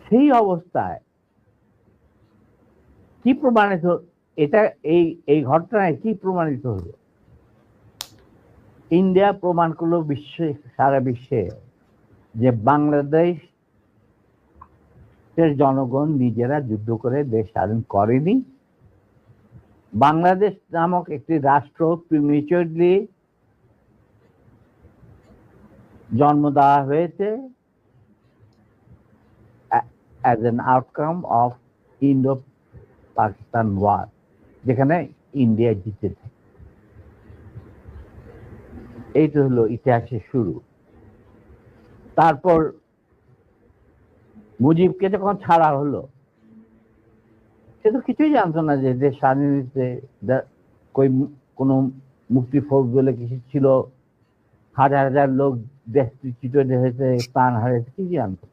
সেই অবস্থায় কি প্রমাণিত, এটা এই ঘটনায় কি প্রমাণিত হলো? ইন্ডিয়া প্রমাণ করলো সারা বিশ্বে যে বাংলাদেশের জনগণ নিজেরা যুদ্ধ করে দেশ স্বাধীন করেনি। বাংলাদেশ নামক একটি রাষ্ট্র প্রিমেচুরলি জন্ম দেওয়া হয়েছে as an outcome of Indo-Pakistan war, যেখানে ইন্ডিয়া জিতেছে। এইটা হলো ইতিহাসের শুরু। তারপর মুজিবকে যখন ছাড়া হলো, সে তো কিছুই জানতো না যে দেশ স্বাধীন হয়েছে, কোন মুক্তি ফৌজ বলে কিছু ছিল, হাজার হাজার লোক দেশচ্যুত হয়েছে, প্রাণ হারিয়েছে, কি জানতো?